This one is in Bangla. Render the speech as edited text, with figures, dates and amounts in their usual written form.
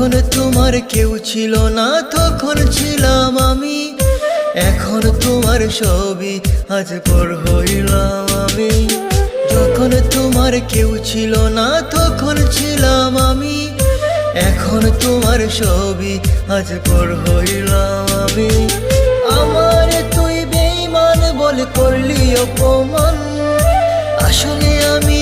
যখন তোমার কেউ ছিল না তখন ছিলাম আমি, এখন তোমার ছবি আজ পর হইলাম আমি। যখন তোমার কেউ ছিল না তখন ছিলাম আমি, এখন তোমার ছবি আজ পর হইলাম আমি। আমার তুই বেঈমান বলে করলি অপমান, আসলে আমি